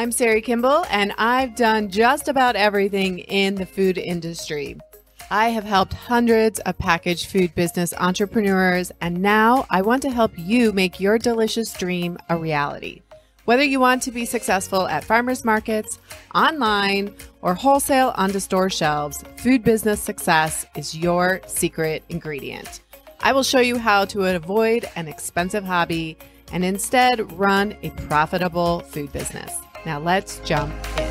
I'm Sari Kimball, and I've done just about everything in the food industry. I have helped hundreds of packaged food business entrepreneurs, and now I want to help you make your delicious dream a reality. Whether you want to be successful at farmers markets, online, or wholesale onto store shelves, food business success is your secret ingredient. I will show you how to avoid an expensive hobby and instead run a profitable food business. Now let's jump in.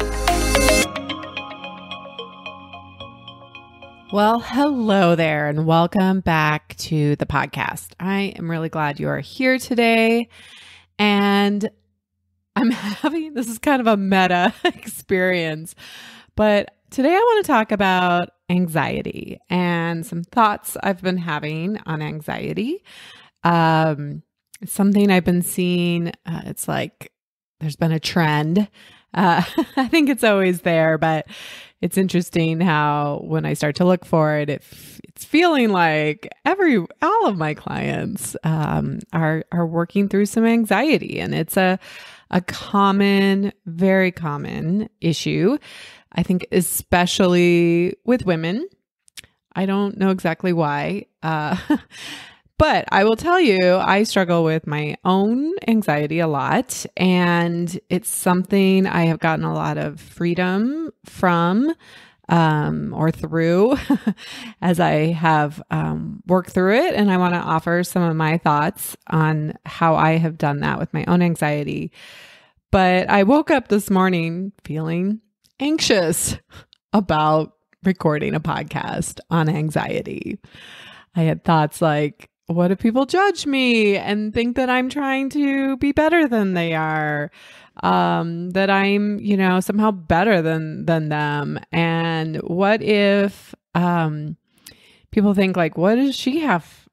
Well, hello there and welcome back to the podcast. I am really glad you are here today, and this is kind of a meta experience, but today I want to talk about anxiety and some thoughts I've been having on anxiety. It's something I've been seeing. It's like there's been a trend. I think it's always there, but it's interesting how when I start to look for it, it's feeling like all of my clients are working through some anxiety, and it's a common, very common issue. I think especially with women. I don't know exactly why. But I will tell you, I struggle with my own anxiety a lot, and it's something I have gotten a lot of freedom from or through as I have worked through it. And I want to offer some of my thoughts on how I have done that with my own anxiety. But I woke up this morning feeling anxious about recording a podcast on anxiety. I had thoughts like, what if people judge me and think that I'm trying to be better than they are? That I'm, somehow better than them. And what if people think like, what does she have?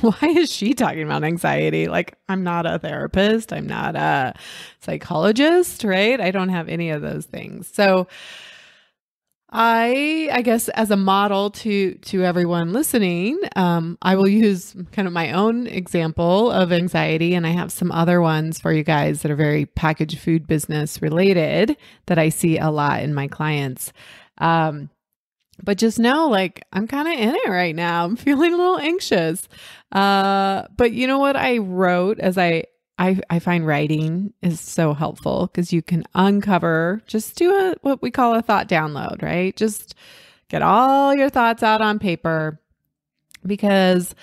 Why is she talking about anxiety? Like, I'm not a therapist. I'm not a psychologist, right? I don't have any of those things. So I guess as a model to everyone listening, I will use kind of my own example of anxiety, and I have some other ones for you guys that are very packaged food business related that I see a lot in my clients. But just know, like, I'm kind of in it right now. I'm feeling a little anxious. But you know what I wrote as I find writing is so helpful because you can uncover, just do what we call a thought download, right? Just get all your thoughts out on paper, because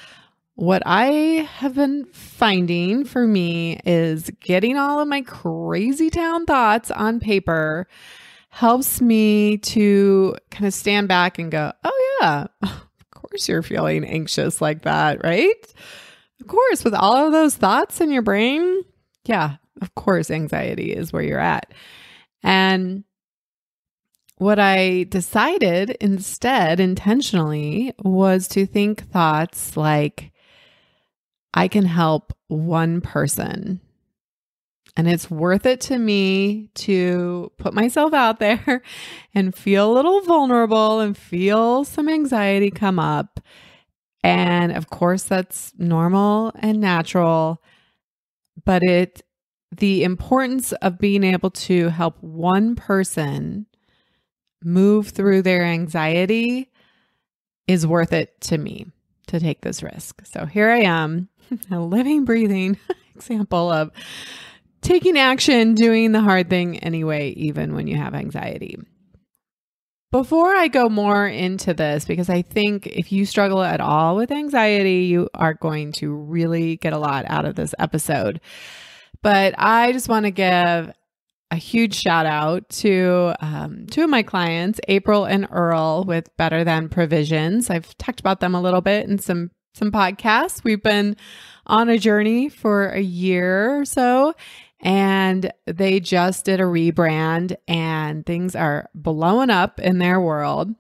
what I have been finding for me is getting all of my crazy town thoughts on paper helps me to kind of stand back and go, oh yeah, of course you're feeling anxious like that, right? Of course, with all of those thoughts in your brain, yeah, of course, anxiety is where you're at. And what I decided instead, intentionally, was to think thoughts like, I can help one person. And it's worth it to me to put myself out there and feel a little vulnerable and feel some anxiety come up. And of course, that's normal and natural, but the importance of being able to help one person move through their anxiety is worth it to me to take this risk. So here I am, a living, breathing example of taking action, doing the hard thing anyway, even when you have anxiety. Before I go more into this, because I think if you struggle at all with anxiety, you are going to really get a lot out of this episode. But I just want to give a huge shout out to two of my clients, April and Earl with Better Than Provisions. I've talked about them a little bit in some podcasts. We've been on a journey for a year or so, and they just did a rebrand and things are blowing up in their world.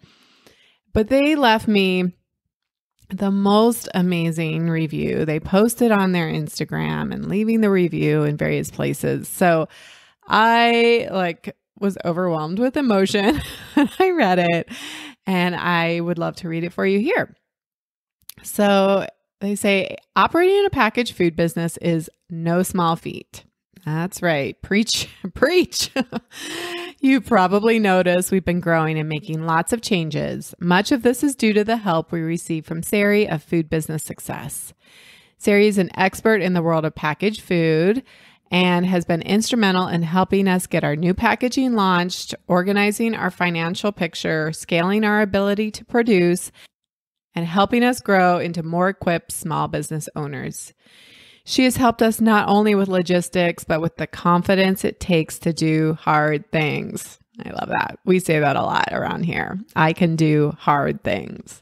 But they left me the most amazing review. They posted on their Instagram and leaving the review in various places. So I was overwhelmed with emotion when I read it, and I would love to read it for you here. So they say, operating a packaged food business is no small feat. That's right. Preach, preach. You probably noticed we've been growing and making lots of changes. Much of this is due to the help we receive from Sari of Food Business Success. Sari is an expert in the world of packaged food and has been instrumental in helping us get our new packaging launched, organizing our financial picture, scaling our ability to produce, and helping us grow into more equipped small business owners. She has helped us not only with logistics, but with the confidence it takes to do hard things. I love that. We say that a lot around here. I can do hard things.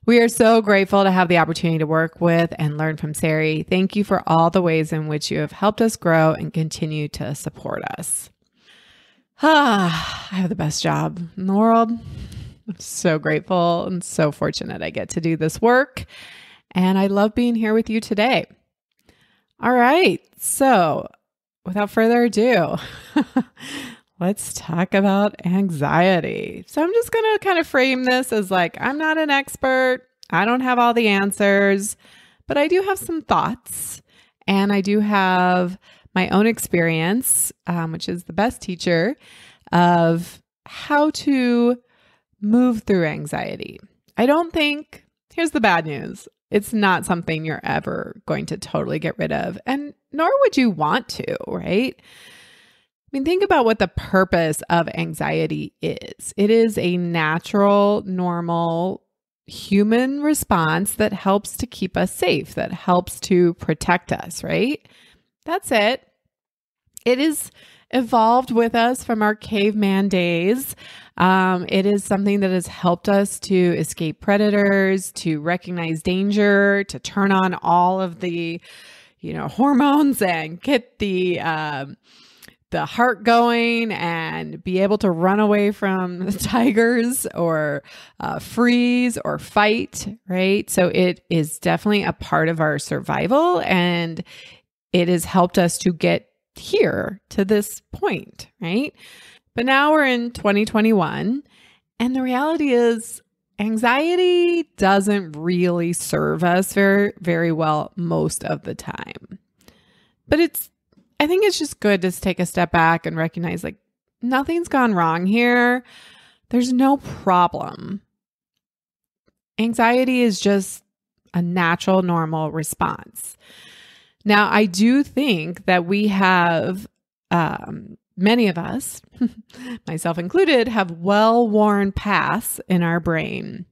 We are so grateful to have the opportunity to work with and learn from Sari. Thank you for all the ways in which you have helped us grow and continue to support us. I have the best job in the world. I'm so grateful and so fortunate I get to do this work. And I love being here with you today. All right. So without further ado, let's talk about anxiety. So I'm just going to kind of frame this as like, I'm not an expert. I don't have all the answers, but I do have some thoughts and I do have my own experience, which is the best teacher of how to move through anxiety. Here's the bad news. It's not something you're ever going to totally get rid of, and nor would you want to, right? I mean, think about what the purpose of anxiety is. It is a natural, normal human response that helps to keep us safe, that helps to protect us, right? That's it. It is evolved with us from our caveman days. It is something that has helped us to escape predators, to recognize danger, to turn on all of the, hormones and get the heart going and be able to run away from tigers or freeze or fight, right? So it is definitely a part of our survival, and it has helped us to get here to this point, right? But now we're in 2021, and the reality is anxiety doesn't really serve us very, very well most of the time. But I think it's just good to take a step back and recognize like nothing's gone wrong here. There's no problem. Anxiety is just a natural, normal response. Now, I do think that we have, many of us, myself included, have well-worn paths in our brain,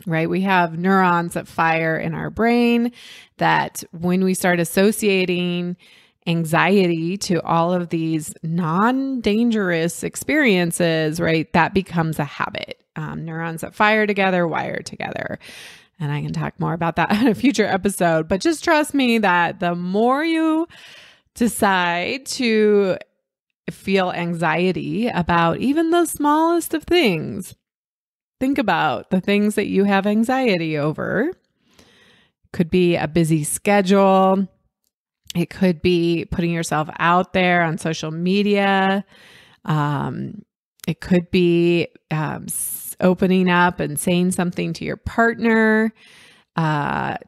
right? We have neurons that fire in our brain that when we start associating anxiety to all of these non-dangerous experiences, right, that becomes a habit. Neurons that fire together, wire together. And I can talk more about that in a future episode, but just trust me that the more you decide to feel anxiety about even the smallest of things, think about the things that you have anxiety over. Could be a busy schedule. It could be putting yourself out there on social media. It could be opening up and saying something to your partner,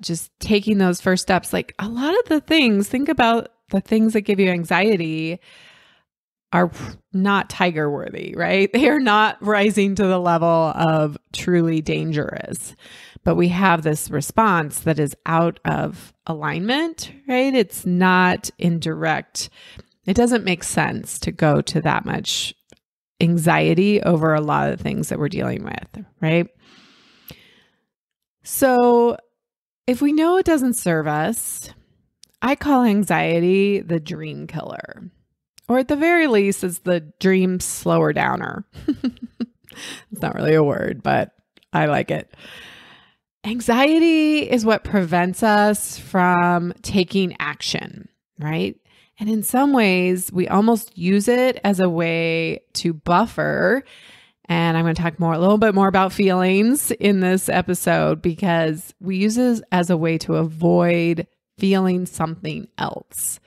just taking those first steps. Like a lot of the things, think about the things that give you anxiety are not tiger worthy, right? They are not rising to the level of truly dangerous. But we have this response that is out of alignment, right? It's not in direct. It doesn't make sense to go to that much anxiety over a lot of the things that we're dealing with, right? So if we know it doesn't serve us, I call anxiety the dream killer, or at the very least, it's the dream slower downer. It's not really a word, but I like it. Anxiety is what prevents us from taking action, right? And in some ways, we almost use it as a way to buffer. And I'm going to talk a little bit more about feelings in this episode, because we use it as a way to avoid feeling something else.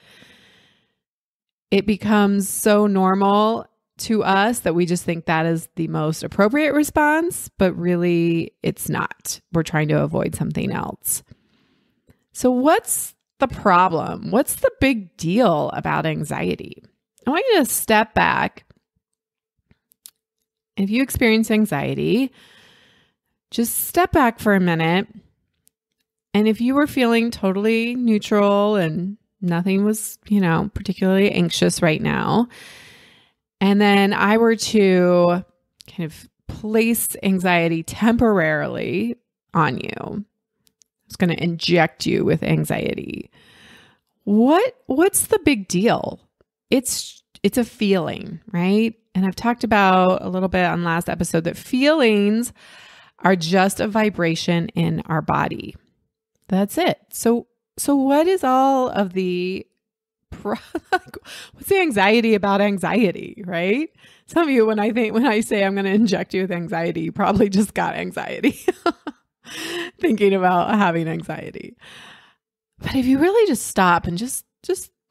It becomes so normal to us that we just think that is the most appropriate response, but really it's not. We're trying to avoid something else. So what's the problem? What's the big deal about anxiety? I want you to step back. If you experience anxiety, just step back for a minute. And if you were feeling totally neutral and nothing was, particularly anxious right now, and then I were to kind of place anxiety temporarily on you, it's going to inject you with anxiety. What's the big deal? It's a feeling, right? And I've talked about a little bit on last episode that feelings are just a vibration in our body. That's it. So what is all of the what's the anxiety about anxiety, right? Some of you, when I say I'm going to inject you with anxiety, you probably just got anxiety thinking about having anxiety. But if you really just stop and just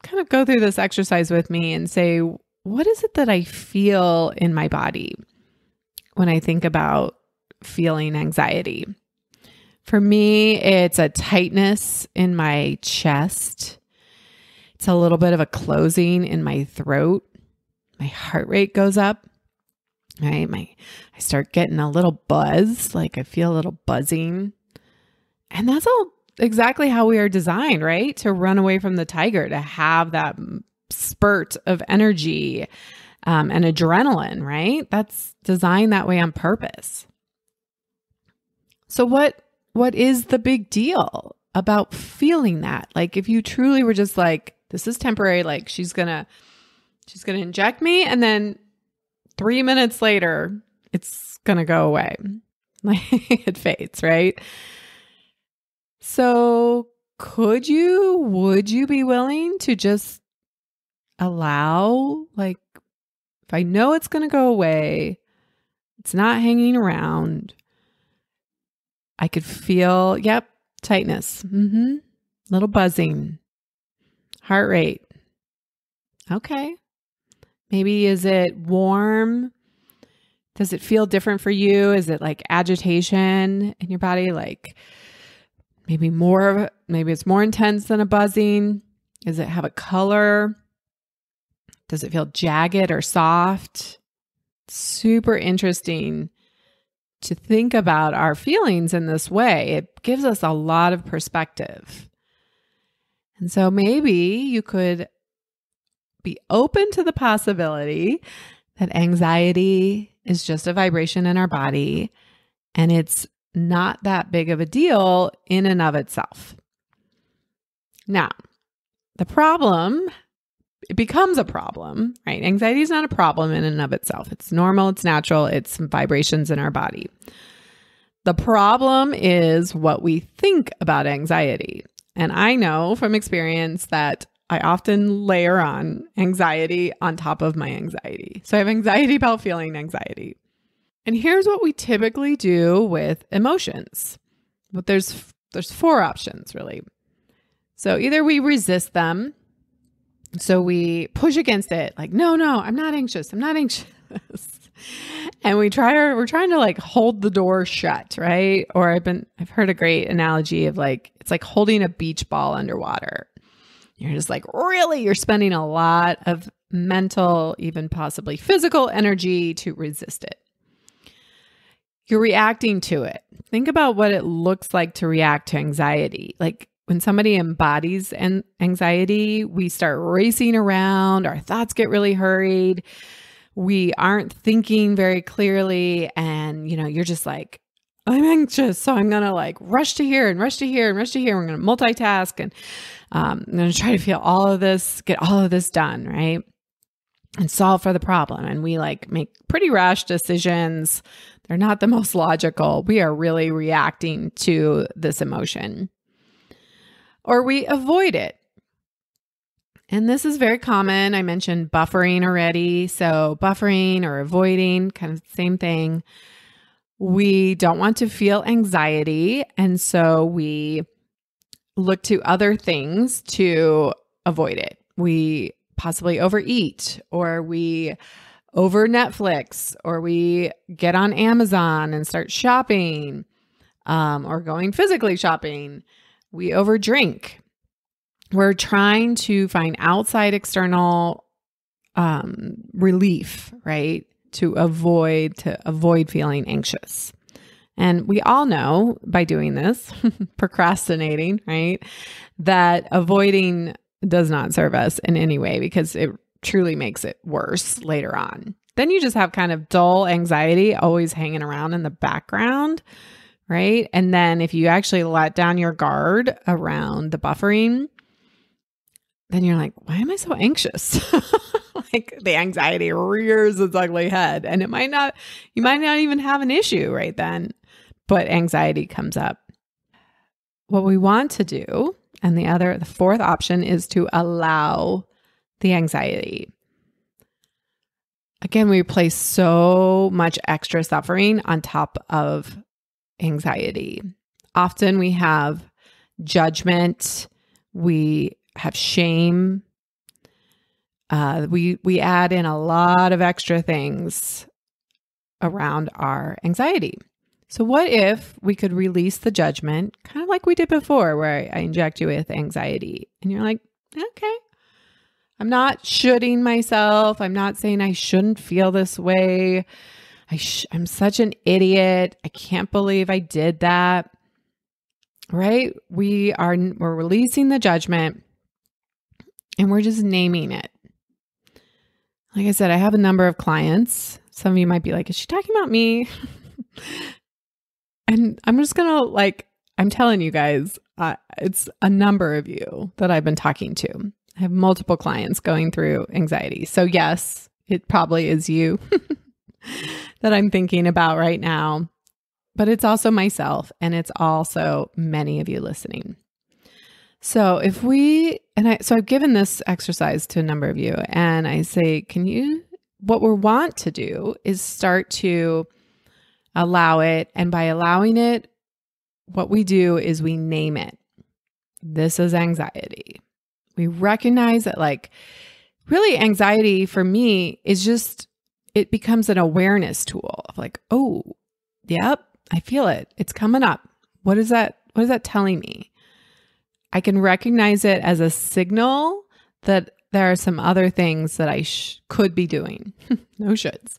kind of go through this exercise with me and say, what is it that I feel in my body when I think about feeling anxiety? For me, it's a tightness in my chest. It's a little bit of a closing in my throat. My heart rate goes up. Right? I start getting a little buzz, like I feel a little buzzing. And that's all exactly how we are designed, right? To run away from the tiger, to have that spurt of energy and adrenaline, right? That's designed that way on purpose. So what is the big deal about feeling that? Like if you truly were just like, this is temporary, like she's gonna inject me and then 3 minutes later it's gonna go away. Like it fades, right? So would you be willing to just allow, like, if I know it's gonna go away, it's not hanging around, I could feel, tightness, little buzzing, heart rate. Okay. Maybe is it warm? Does it feel different for you? Is it like agitation in your body? Like maybe it's more intense than a buzzing. Does it have a color? Does it feel jagged or soft? Super interesting to think about our feelings in this way. It gives us a lot of perspective. And so maybe you could be open to the possibility that anxiety is just a vibration in our body and it's not that big of a deal in and of itself. Now, it becomes a problem, right? Anxiety is not a problem in and of itself. It's normal, it's natural, it's vibrations in our body. The problem is what we think about anxiety. And I know from experience that I often layer on anxiety on top of my anxiety. So I have anxiety about feeling anxiety. And here's what we typically do with emotions. But there's 4 options really. So either we resist them. So we push against it, like, no, I'm not anxious. And we're trying to like hold the door shut, right? Or I've heard a great analogy of like, it's like holding a beach ball underwater. You're just like, really, you're spending a lot of mental, even possibly physical energy to resist it. You're reacting to it. Think about what it looks like to react to anxiety. Like when somebody embodies anxiety, we start racing around, our thoughts get really hurried. We aren't thinking very clearly. And, you're just like, I'm anxious. So I'm going to like rush to here and rush to here and rush to here. We're going to multitask and I'm going to try to feel all of this, get all of this done, right? And solve for the problem. And we like make pretty rash decisions. They're not the most logical. We are really reacting to this emotion. Or we avoid it. And this is very common. I mentioned buffering already. So buffering or avoiding, kind of the same thing. We don't want to feel anxiety. And so we look to other things to avoid it. We possibly overeat, or we over Netflix, or we get on Amazon and start shopping, or going physically shopping. We overdrink. we're trying to find outside external relief, right? To avoid feeling anxious. And we all know by doing this, procrastinating, right, that avoiding does not serve us in any way because it truly makes it worse later on. Then you just have kind of dull anxiety always hanging around in the background, right? And then if you actually let down your guard around the buffering, then you're like, why am I so anxious? Like the anxiety rears its ugly head, and you might not even have an issue right then, but anxiety comes up. What we want to do, and the fourth option, is to allow the anxiety. Again, we place so much extra suffering on top of anxiety. Often we have judgment, we have shame. We add in a lot of extra things around our anxiety. So what if we could release the judgment, kind of like we did before, where I inject you with anxiety, and you're like, okay, I'm not shoulding myself. I'm not saying I shouldn't feel this way. I'm such an idiot. I can't believe I did that. Right? We're releasing the judgment, and we're just naming it. Like I said, I have a number of clients. Some of you might be like, is she talking about me? And I'm just going to I'm telling you guys, it's a number of you that I've been talking to. I have multiple clients going through anxiety. So yes, it probably is you that I'm thinking about right now, but it's also myself, and it's also many of you listening. So I've given this exercise to a number of you, and I say, what we want to do is start to allow it. And by allowing it, what we do is we name it. This is anxiety. We recognize that really anxiety for me is it becomes an awareness tool of oh, yep, I feel it. It's coming up. What is that telling me? I can recognize it as a signal that there are some other things that I could be doing. No shoulds.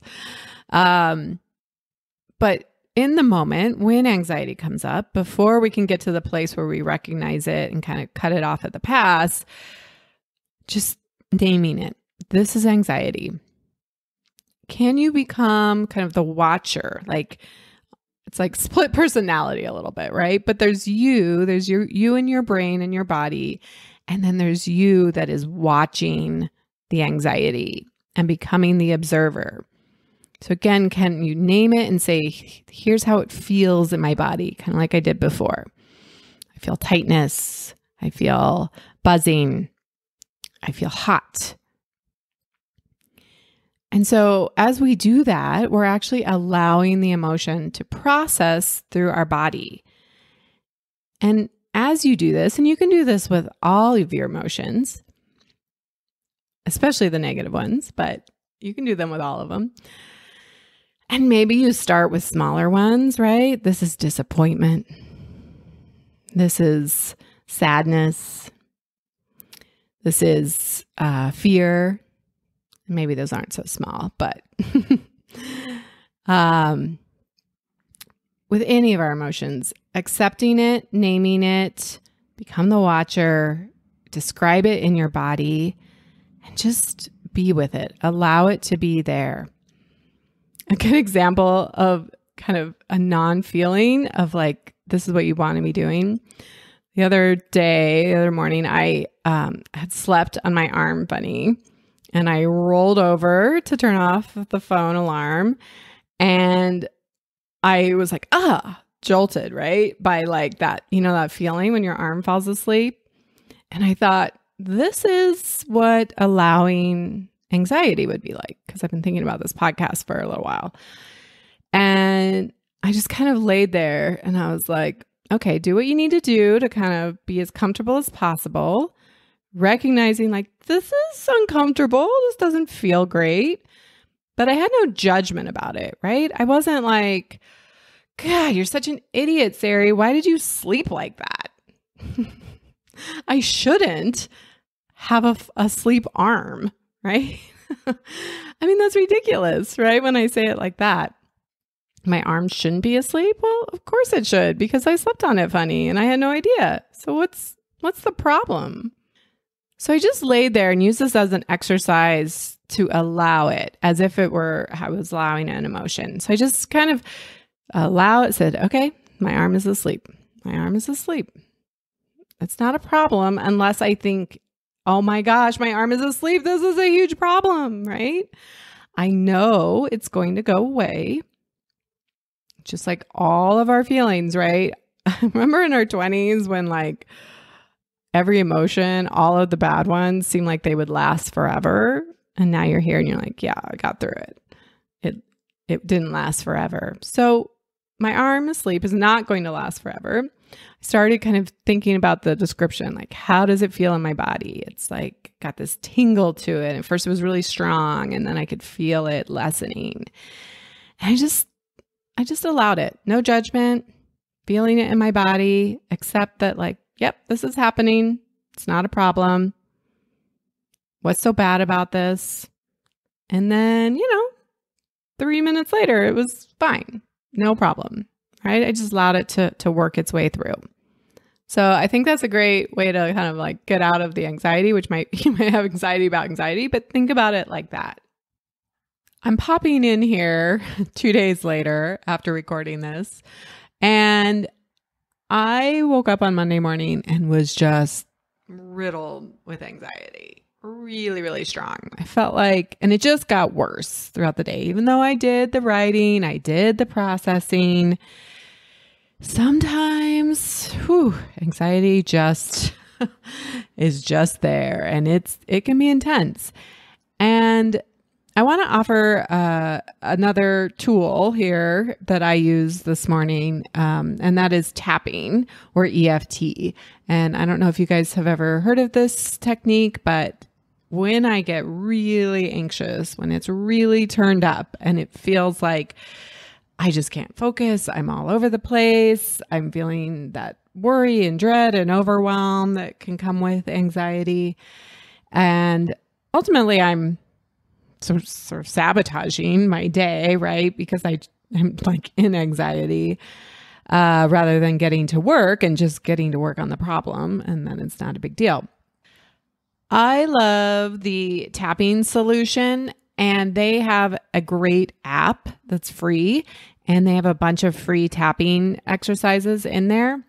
But in the moment when anxiety comes up, before we can get to the place where we recognize it and kind of cut it off at the pass, just naming it. This is anxiety. Can you become kind of the watcher? It's like split personality a little bit, right? But there's you in your brain and your body. And then there's you that is watching the anxiety and becoming the observer. So again, can you name it and say, here's how it feels in my body, kind of like I did before. I feel tightness. I feel buzzing. I feel hot. And so as we do that, we're actually allowing the emotion to process through our body. And as you do this, and you can do this with all of your emotions, especially the negative ones, but you can do them with all of them. And maybe you start with smaller ones, right? This is disappointment. This is sadness. This is fear. Maybe those aren't so small, but with any of our emotions, accepting it, naming it, become the watcher, describe it in your body, and just be with it. Allow it to be there. A good example of kind of a non-feeling of this is what you want to be doing. The other morning, I had slept on my arm bunny, and I rolled over to turn off the phone alarm, and I was jolted, right? By that, that feeling when your arm falls asleep. And I thought, this is what allowing anxiety would be like, because I've been thinking about this podcast for a little while. And I just kind of laid there and I was like, okay, do what you need to do to kind of be as comfortable as possible, recognizing this is uncomfortable. This doesn't feel great. But I had no judgment about it, right? I wasn't like, God, you're such an idiot, Sari. Why did you sleep like that? I shouldn't have a sleep arm, right? I mean, that's ridiculous, right? When I say it like that. My arm shouldn't be asleep? Well, of course it should, because I slept on it funny and I had no idea. So what's the problem? So I just laid there and used this as an exercise to allow it, as if it were I was allowing an emotion. So I just kind of said, okay, my arm is asleep. My arm is asleep. It's not a problem unless I think, oh my gosh, my arm is asleep. This is a huge problem, right? I know it's going to go away. Just like all of our feelings, right? I remember in our 20s when like every emotion, all of the bad ones seemed like they would last forever. And now you're here and you're like, yeah, I got through it. It didn't last forever. So my arm asleep is not going to last forever. I started kind of thinking about the description, like how does it feel in my body? It's like got this tingle to it. At first it was really strong and then I could feel it lessening. And I just allowed it. No judgment, feeling it in my body, accept that like, yep, this is happening. It's not a problem. What's so bad about this? And then, 3 minutes later, it was fine. No problem, right? I just allowed it to work its way through. So I think that's a great way to kind of like get out of the anxiety, which you might have anxiety about anxiety, but think about it like that. I'm popping in here 2 days later after recording this, and I woke up on Monday morning and was just riddled with anxiety, really, really strong. I felt like, and it just got worse throughout the day, even though I did the writing, I did the processing. Sometimes, anxiety just is just there, and it can be intense. And I want to offer another tool here that I used this morning, and that is tapping, or EFT. And I don't know if you guys have ever heard of this technique, but when I get really anxious, when it's really turned up and it feels like I just can't focus, I'm all over the place, I'm feeling that worry and dread and overwhelm that can come with anxiety, and ultimately I'm sort of sabotaging my day, right? Because I'm like in anxiety, rather than getting to work and just getting to work on the problem. And then it's not a big deal. I love the tapping solution, and they have a great app that's free, and they have a bunch of free tapping exercises in there.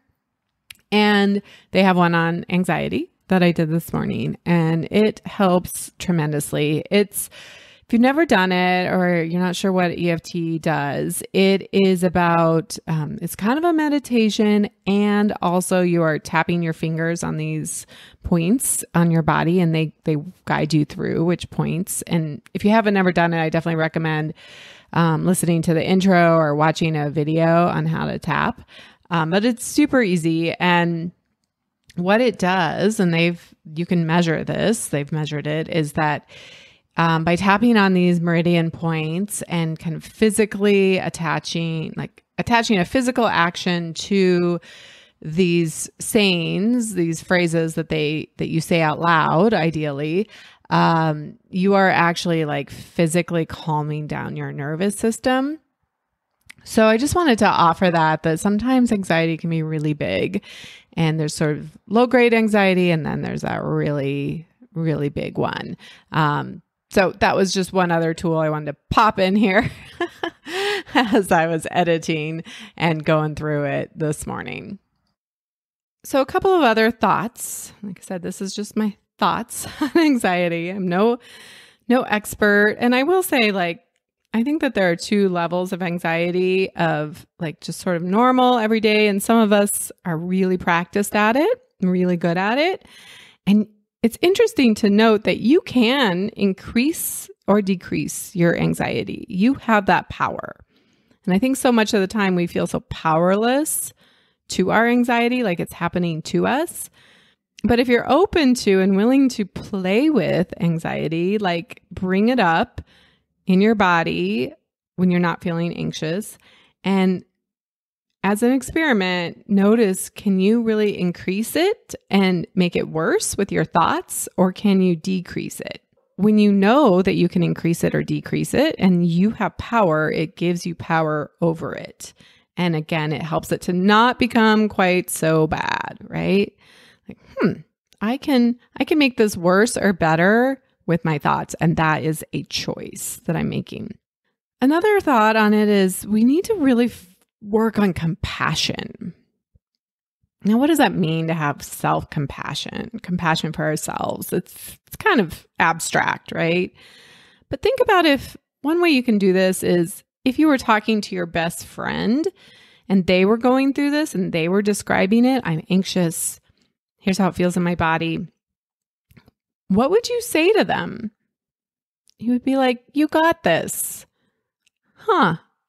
And they have one on anxiety that I did this morning, and it helps tremendously. If you've never done it or you're not sure what EFT does, it is about, it's kind of a meditation, and also you are tapping your fingers on these points on your body, and they guide you through which points. And if you haven't never done it, I definitely recommend listening to the intro or watching a video on how to tap. But it's super easy. And what it does, and you can measure this, they've measured it, is that by tapping on these meridian points and kind of physically attaching a physical action to these sayings, these phrases that you say out loud, ideally, you are actually like physically calming down your nervous system. So I just wanted to offer that sometimes anxiety can be really big, and there's sort of low grade anxiety, and then there's that really, really big one. So that was just one other tool I wanted to pop in here as I was editing and going through it this morning. So a couple of other thoughts. Like I said, this is just my thoughts on anxiety. I'm no expert. And I will say, I think that there are 2 levels of anxiety, of just sort of normal every day. And some of us are really practiced at it, really good at it. And it's interesting to note that you can increase or decrease your anxiety. You have that power. And I think so much of the time we feel so powerless to our anxiety, like it's happening to us. But if you're open to and willing to play with anxiety, bring it up in your body when you're not feeling anxious, and as an experiment, notice, can you really increase it and make it worse with your thoughts, or can you decrease it? When you know that you can increase it or decrease it and you have power, it gives you power over it. And again, it helps it to not become quite so bad, right? Like, I can make this worse or better with my thoughts. And that is a choice that I'm making. Another thought on it is we need to really work on compassion. Now, what does that mean to have self-compassion, compassion for ourselves? It's kind of abstract, right? But think about if one way you can do this is if you were talking to your best friend and they were going through this and they were describing it, I'm anxious. Here's how it feels in my body. What would you say to them? You would be like, you got this.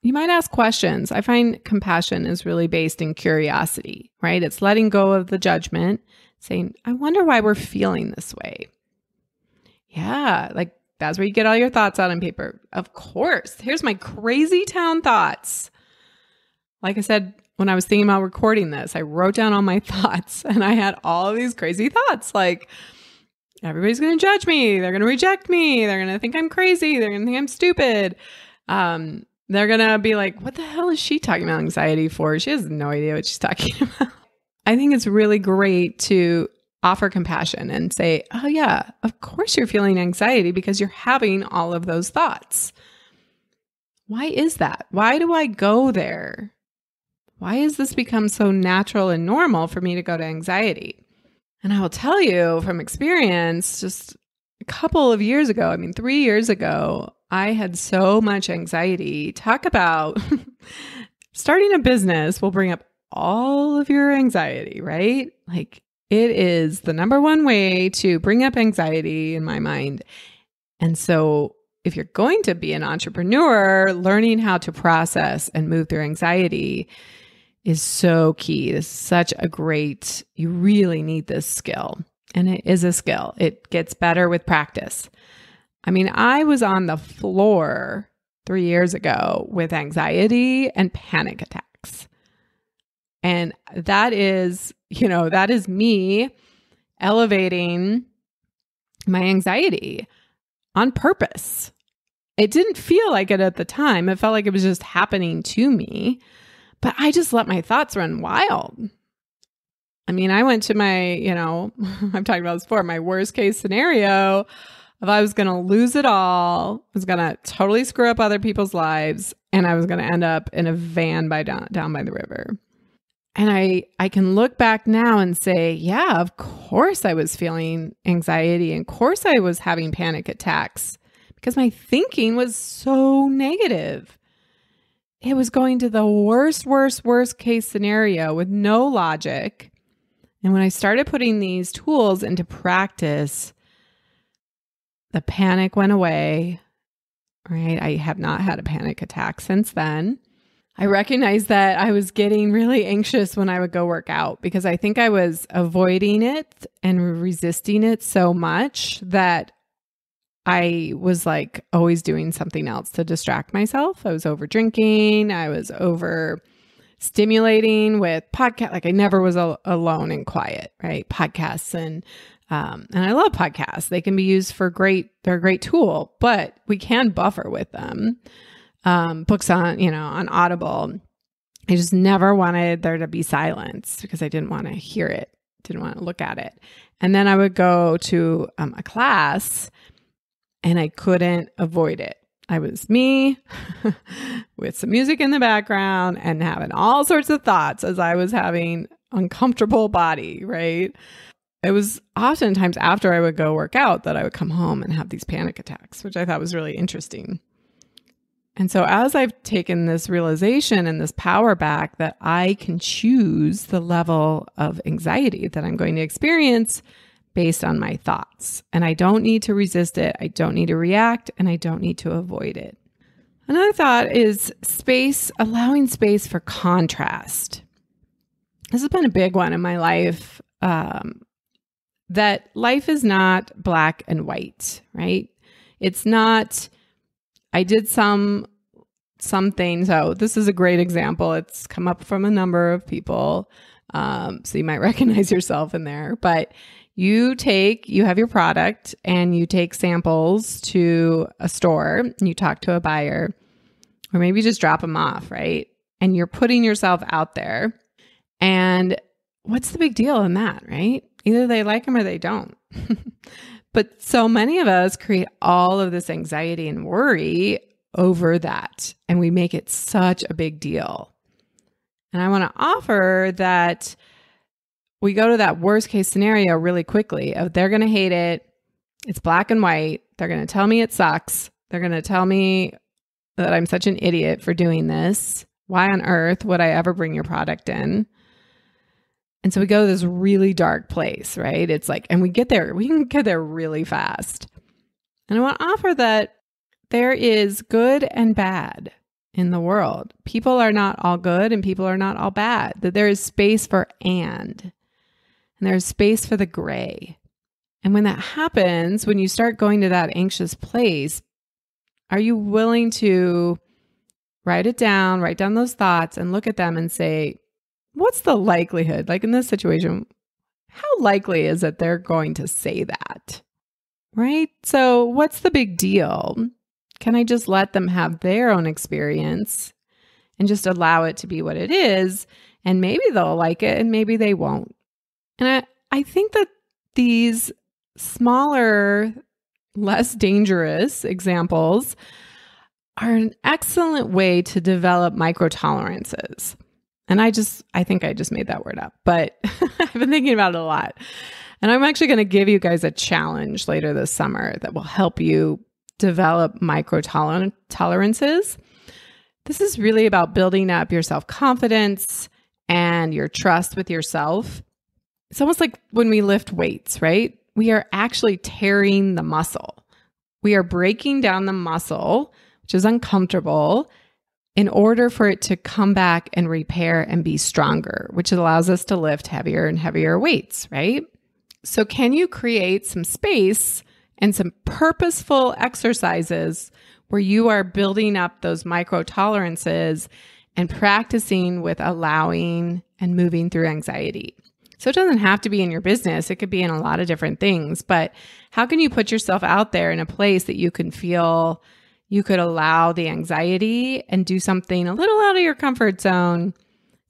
You might ask questions. I find compassion is really based in curiosity, right? It's letting go of the judgment, saying, I wonder why we're feeling this way. Yeah, like that's where you get all your thoughts out on paper. Of course. Here's my crazy town thoughts. Like I said, when I was thinking about recording this, I wrote down all my thoughts and I had all of these crazy thoughts like, everybody's going to judge me. They're going to reject me. They're going to think I'm crazy. They're going to think I'm stupid. They're going to be like, what the hell is she talking about anxiety for? She has no idea what she's talking about. I think it's really great to offer compassion and say, oh yeah, of course you're feeling anxiety because you're having all of those thoughts. Why is that? Why do I go there? Why has this become so natural and normal for me to go to anxiety? And I will tell you from experience, just a couple of years ago, 3 years ago, I had so much anxiety. Talk about starting a business will bring up all of your anxiety, right? Like it is the number one way to bring up anxiety in my mind. And so if you're going to be an entrepreneur, learning how to process and move through anxiety is so key. This is such a great, you really need this skill. And it is a skill. It gets better with practice. I was on the floor 3 years ago with anxiety and panic attacks. And that is me elevating my anxiety on purpose. It didn't feel like it at the time. It felt like it was just happening to me, but I just let my thoughts run wild. I went to my, I've talked about this before, my worst case scenario. If I was going to lose it all, I was going to totally screw up other people's lives, and I was going to end up in a van down by the river. And I can look back now and say, yeah, of course I was feeling anxiety. And of course I was having panic attacks because my thinking was so negative. It was going to the worst case scenario with no logic. And when I started putting these tools into practice, the panic went away, right? I have not had a panic attack since then. I recognized that I was getting really anxious when I would go work out because I think I was avoiding it and resisting it so much that I was like always doing something else to distract myself. I was over drinking. I was over stimulating with podcast. Like I never was alone and quiet, right? Podcasts and I love podcasts. They can be used for they're a great tool, but we can buffer with them. Books on Audible. I just never wanted there to be silence because I didn't want to hear it, didn't want to look at it. And then I would go to a class and I couldn't avoid it. I was me with some music in the background and having all sorts of thoughts as I was having uncomfortable body, right? It was oftentimes after I would go work out that I would come home and have these panic attacks, which I thought was really interesting. And so as I've taken this realization and this power back that I can choose the level of anxiety that I'm going to experience based on my thoughts, and I don't need to resist it, I don't need to react, and I don't need to avoid it. Another thought is allowing space for contrast. This has been a big one in my life, that life is not black and white, right? It's not, I did some something. So this is a great example. It's come up from a number of people. So you might recognize yourself in there, but you have your product and you take samples to a store and you talk to a buyer, or maybe just drop them off, right? And you're putting yourself out there. And what's the big deal in that, right? Either they like them or they don't. But so many of us create all of this anxiety and worry over that, and we make it such a big deal. And I want to offer that we go to that worst case scenario really quickly of they're going to hate it. It's black and white. They're going to tell me it sucks. They're going to tell me that I'm such an idiot for doing this. Why on earth would I ever bring your product in? And so we go to this really dark place, right? It's like, and we can get there really fast. And I want to offer that there is good and bad in the world. People are not all good and people are not all bad. That there is space for and there's space for the gray. And when that happens, when you start going to that anxious place, are you willing to write down those thoughts and look at them and say, what's the likelihood? Like in this situation, how likely is it they're going to say that? Right? So what's the big deal? Can I just let them have their own experience and just allow it to be what it is? And maybe they'll like it and maybe they won't. And I think that these smaller, less dangerous examples are an excellent way to develop micro-tolerances. And I think I just made that word up, but I've been thinking about it a lot. And I'm actually going to give you guys a challenge later this summer that will help you develop micro-tolerances. This is really about building up your self-confidence and your trust with yourself. It's almost like when we lift weights, right? We are actually tearing the muscle. We are breaking down the muscle, which is uncomfortable, in order for it to come back and repair and be stronger, which allows us to lift heavier and heavier weights, right? So can you create some space and some purposeful exercises where you are building up those micro tolerances and practicing with allowing and moving through anxiety? So it doesn't have to be in your business. It could be in a lot of different things, but how can you put yourself out there in a place that you can feel you could allow the anxiety and do something a little out of your comfort zone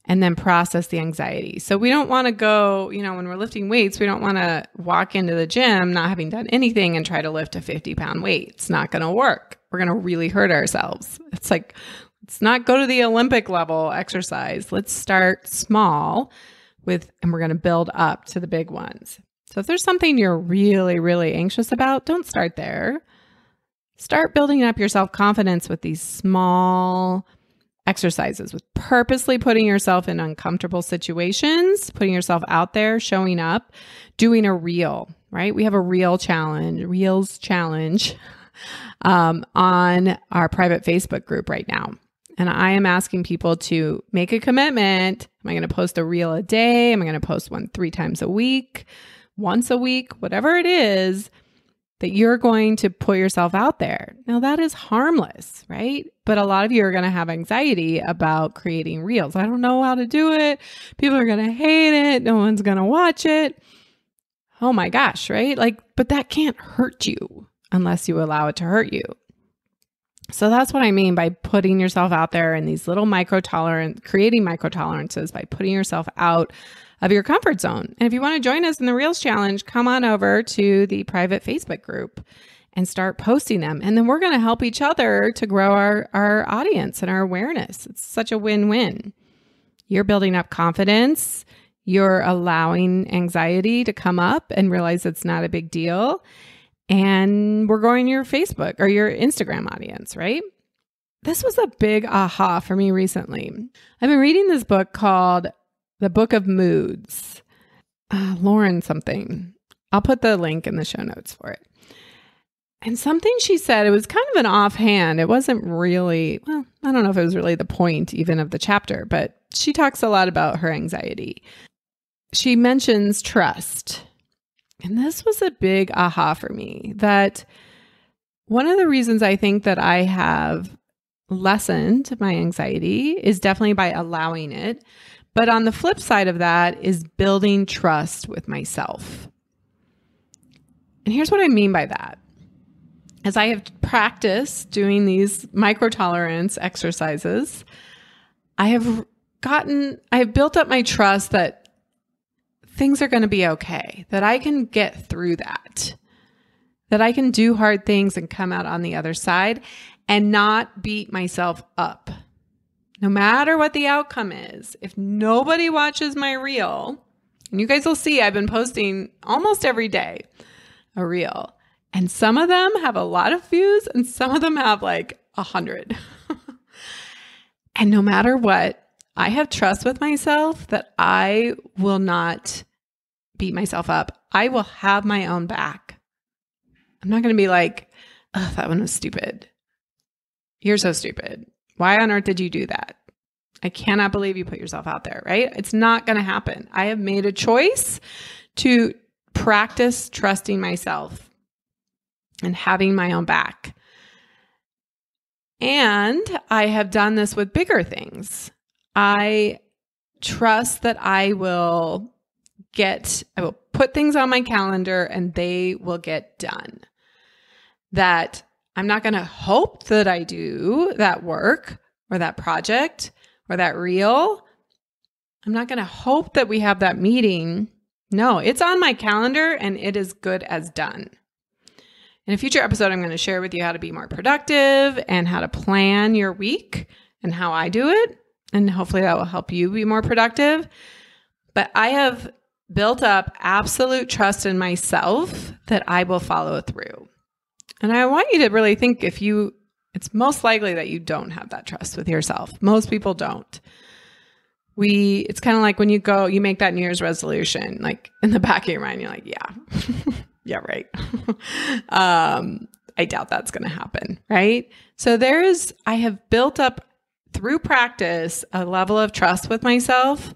and then process the anxiety? So we don't want to go, when we're lifting weights, we don't want to walk into the gym not having done anything and try to lift a 50-pound weight. It's not going to work. We're going to really hurt ourselves. It's like, let's not go to the Olympic level exercise. Let's start small and we're going to build up to the big ones. So if there's something you're really, really anxious about, don't start there. Start building up your self-confidence with these small exercises, with purposely putting yourself in uncomfortable situations, putting yourself out there, showing up, doing a reel, right? We have a reels challenge on our private Facebook group right now. And I am asking people to make a commitment. Am I going to post a reel a day? Am I going to post one 3 times a week, once a week, whatever it is, that you're going to put yourself out there. Now that is harmless, right? But a lot of you are going to have anxiety about creating reels. I don't know how to do it. People are going to hate it. No one's going to watch it. Oh my gosh, right? But that can't hurt you unless you allow it to hurt you. So that's what I mean by putting yourself out there in these little creating micro tolerances by putting yourself out of your comfort zone. And if you want to join us in the Reels Challenge, come on over to the private Facebook group and start posting them. And then we're going to help each other to grow our audience and our awareness. It's such a win-win. You're building up confidence. You're allowing anxiety to come up and realize it's not a big deal. And we're growing your Facebook or your Instagram audience, right? This was a big aha for me recently. I've been reading this book called The Book of Moods. Lauren something. I'll put the link in the show notes for it. And something she said, it was kind of an offhand. It wasn't really, I don't know if it was really the point even of the chapter, but she talks a lot about her anxiety. She mentions trust. And this was a big aha for me, that one of the reasons I think that I have lessened my anxiety is definitely by allowing it. But on the flip side of that is building trust with myself. And here's what I mean by that. As I have practiced doing these micro-tolerance exercises, I have built up my trust that things are going to be okay, that I can get through that I can do hard things and come out on the other side and not beat myself up. No matter what the outcome is, if nobody watches my reel, and you guys will see I've been posting almost every day a reel, and some of them have a lot of views and some of them have like 100. And no matter what, I have trust with myself that I will not beat myself up. I will have my own back. I'm not going to be like, oh, that one was stupid. You're so stupid. Why on earth did you do that? I cannot believe you put yourself out there, right? It's not going to happen. I have made a choice to practice trusting myself and having my own back. And I have done this with bigger things. I trust that I will put things on my calendar and they will get done. That I'm not going to hope that I do that work or that project or that reel. I'm not going to hope that we have that meeting. No, it's on my calendar and it is good as done. In a future episode, I'm going to share with you how to be more productive and how to plan your week and how I do it. And hopefully that will help you be more productive. But I have built up absolute trust in myself that I will follow through. And I want you to really think it's most likely that you don't have that trust with yourself. Most people don't. It's kind of like when you make that New Year's resolution, like in the back of your mind, you're like, yeah, yeah, right. I doubt that's going to happen. Right. So I have built up through practice a level of trust with myself,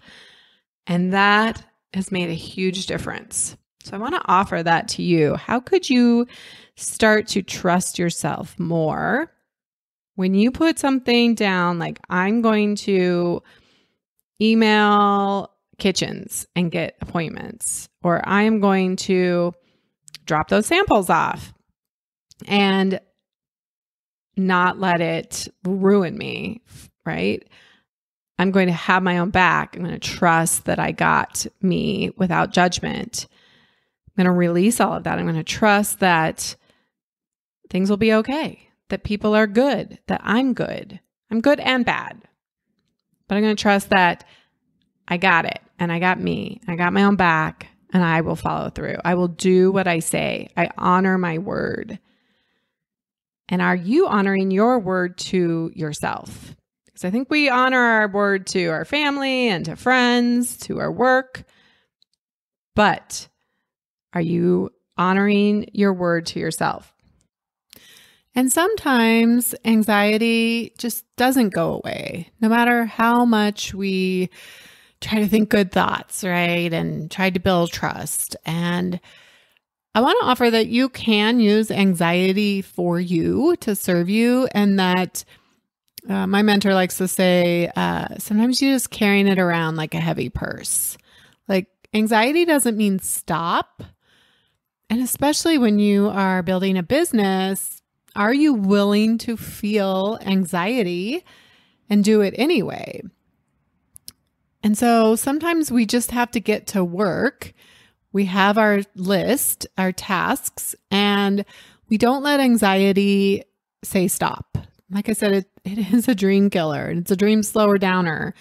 and that has made a huge difference. So I want to offer that to you. How could you start to trust yourself more when you put something down like, I'm going to email kitchens and get appointments, or I am going to drop those samples off and not let it ruin me, right? I'm going to have my own back. I'm going to trust that I got me without judgment. I'm going to release all of that. I'm going to trust that things will be okay, that people are good, that I'm good. I'm good and bad. But I'm going to trust that I got it and I got me. I got my own back and I will follow through. I will do what I say. I honor my word. And are you honoring your word to yourself? Because I think we honor our word to our family and to friends, to our work. But are you honoring your word to yourself? And sometimes anxiety just doesn't go away, no matter how much we try to think good thoughts, right? And try to build trust. And I want to offer that you can use anxiety for you to serve you. And that my mentor likes to say, sometimes you're just carrying it around like a heavy purse. Like anxiety doesn't mean stop. And especially when you are building a business, are you willing to feel anxiety and do it anyway? And so sometimes we just have to get to work. We have our list, our tasks, and we don't let anxiety say stop. Like I said, it is a dream killer and it's a dream slower downer.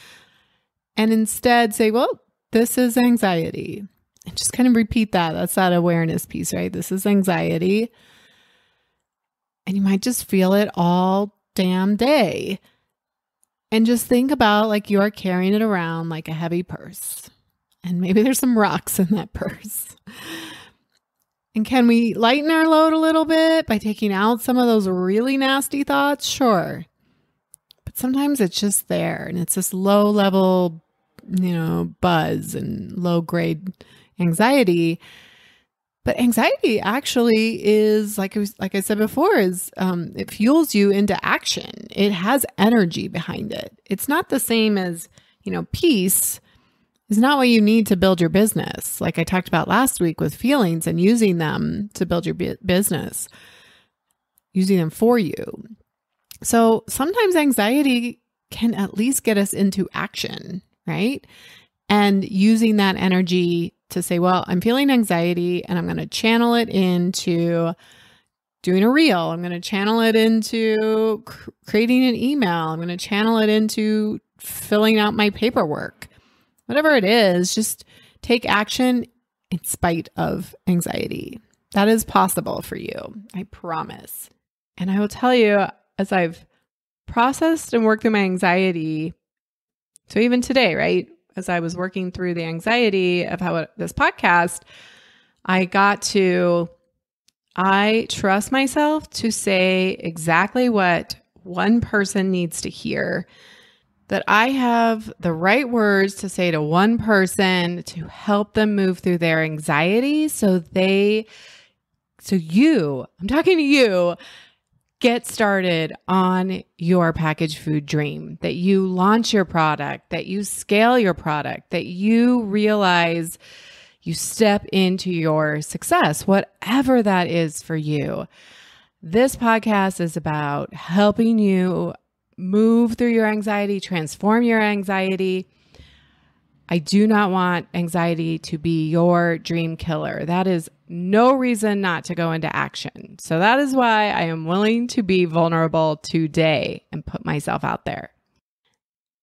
And instead say, well, this is anxiety. And just kind of repeat that. That's that awareness piece, right? This is anxiety. And you might just feel it all damn day. And just think about like you are carrying it around like a heavy purse. And maybe there's some rocks in that purse. And can we lighten our load a little bit by taking out some of those really nasty thoughts? Sure. But sometimes it's just there and it's this low level, buzz and low grade anxiety. But anxiety actually is, like I said before, it fuels you into action. It has energy behind it. It's not the same as, peace is not what you need to build your business. Like I talked about last week with feelings and using them to build your business, using them for you. So sometimes anxiety can at least get us into action, right? And using that energy to say, well, I'm feeling anxiety and I'm going to channel it into doing a reel. I'm going to channel it into creating an email. I'm going to channel it into filling out my paperwork. Whatever it is, just take action in spite of anxiety. That is possible for you. I promise. And I will tell you, as I've processed and worked through my anxiety, so even today, right? As I was working through the anxiety of this podcast, I trust myself to say exactly what one person needs to hear, that I have the right words to say to one person to help them move through their anxiety I'm talking to you, get started on your packaged food dream, that you launch your product, that you scale your product, that you realize you step into your success, whatever that is for you. This podcast is about helping you move through your anxiety, transform your anxiety. I do not want anxiety to be your dream killer. That is no reason not to go into action. So that is why I am willing to be vulnerable today and put myself out there.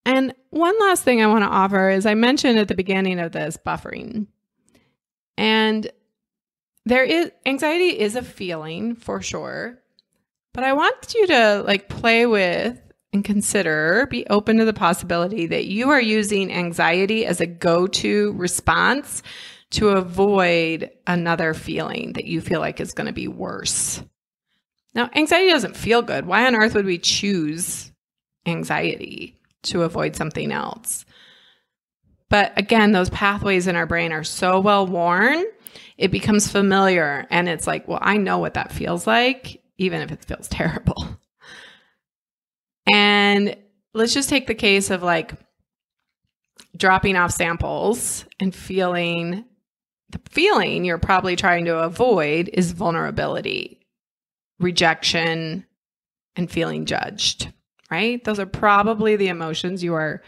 And one last thing I want to offer is I mentioned at the beginning of this buffering. And anxiety is a feeling for sure, but I want you to play with and consider, be open to the possibility that you are using anxiety as a go-to response to avoid another feeling that you feel like is going to be worse. Now, anxiety doesn't feel good. Why on earth would we choose anxiety to avoid something else? But again, those pathways in our brain are so well worn, it becomes familiar. And it's like, well, I know what that feels like, even if it feels terrible. And let's just take the case of dropping off samples and feeling. The feeling you're probably trying to avoid is vulnerability, rejection, and feeling judged, right? Those are probably the emotions you are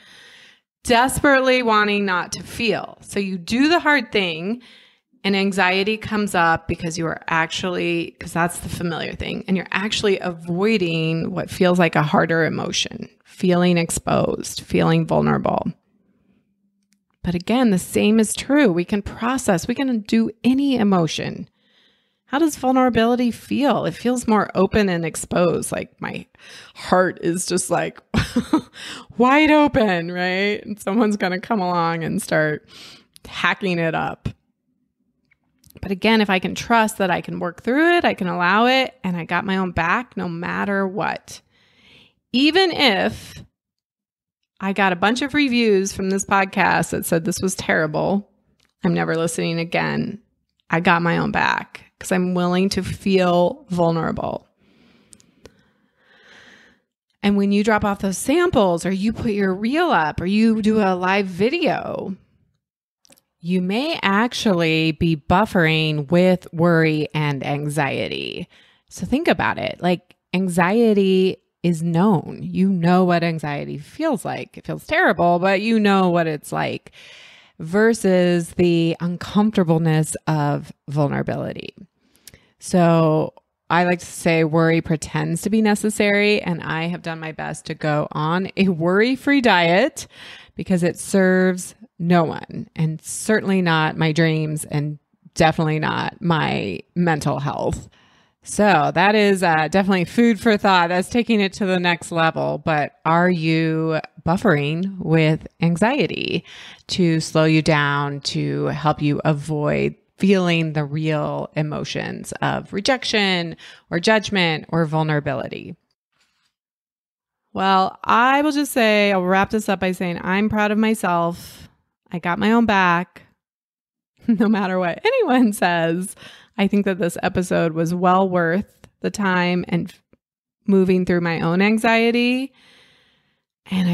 desperately wanting not to feel. So you do the hard thing and anxiety comes up because that's the familiar thing. And you're actually avoiding what feels like a harder emotion, feeling exposed, feeling vulnerable. But again, the same is true. We can do any emotion. How does vulnerability feel? It feels more open and exposed. Like my heart is just wide open, right? And someone's going to come along and start hacking it up. But again, if I can trust that I can work through it, I can allow it, and I got my own back no matter what. Even if I got a bunch of reviews from this podcast that said this was terrible, I'm never listening again. I got my own back because I'm willing to feel vulnerable. And when you drop off those samples or you put your reel up or you do a live video, you may actually be buffering with worry and anxiety. So think about it. Anxiety is known. You know what anxiety feels like. It feels terrible, but you know what it's like versus the uncomfortableness of vulnerability. So I like to say worry pretends to be necessary, and I have done my best to go on a worry-free diet because it serves no one, and certainly not my dreams and definitely not my mental health. So that is definitely food for thought. That's taking it to the next level. But are you buffering with anxiety to slow you down, to help you avoid feeling the real emotions of rejection or judgment or vulnerability? Well, I will just say, I'll wrap this up by saying I'm proud of myself. I got my own back. No matter what anyone says, I think that this episode was well worth the time and moving through my own anxiety. And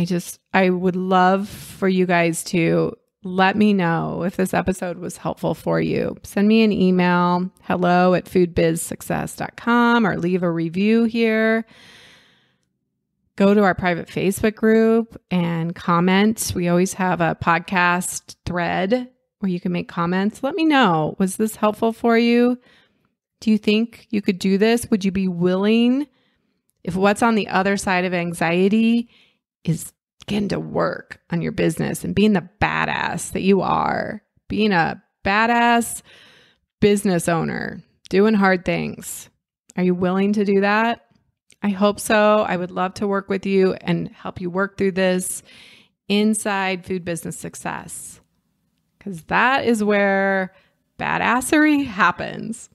I would love for you guys to let me know if this episode was helpful for you. Send me an email, hello@foodbizsuccess.com, or leave a review here. Go to our private Facebook group and comment. We always have a podcast thread where you can make comments. Let me know, was this helpful for you? Do you think you could do this? Would you be willing, if what's on the other side of anxiety is getting to work on your business and being the badass that you are, being a badass business owner, doing hard things? Are you willing to do that? I hope so. I would love to work with you and help you work through this inside Food Business Success, because that is where badassery happens.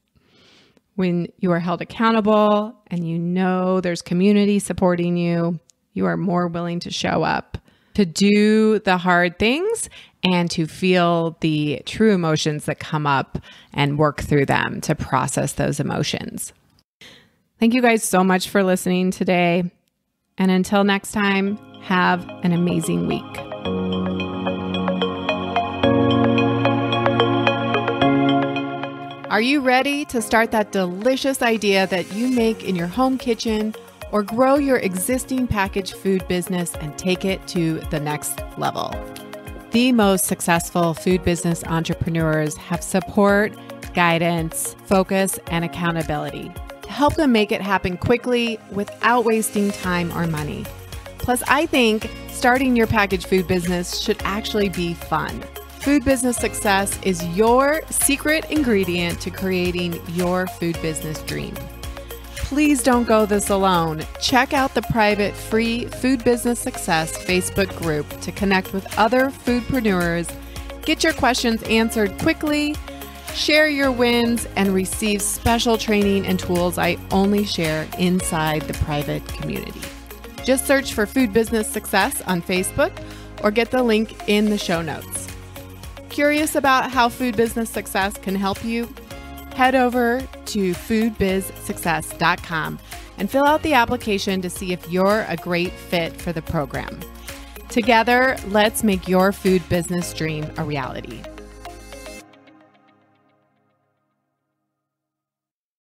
When you are held accountable and you know there's community supporting you, you are more willing to show up, to do the hard things, and to feel the true emotions that come up and work through them to process those emotions. Thank you guys so much for listening today. And until next time, have an amazing week. Are you ready to start that delicious idea that you make in your home kitchen, or grow your existing packaged food business and take it to the next level? The most successful food business entrepreneurs have support, guidance, focus, and accountability to help them make it happen quickly without wasting time or money. Plus, I think starting your packaged food business should actually be fun. Food Business Success is your secret ingredient to creating your food business dream. Please don't go this alone. Check out the private free Food Business Success Facebook group to connect with other foodpreneurs, get your questions answered quickly, share your wins, and receive special training and tools I only share inside the private community. Just search for Food Business Success on Facebook or get the link in the show notes. Curious about how Food Business Success can help you? Head over to foodbizsuccess.com and fill out the application to see if you're a great fit for the program. Together, let's make your food business dream a reality.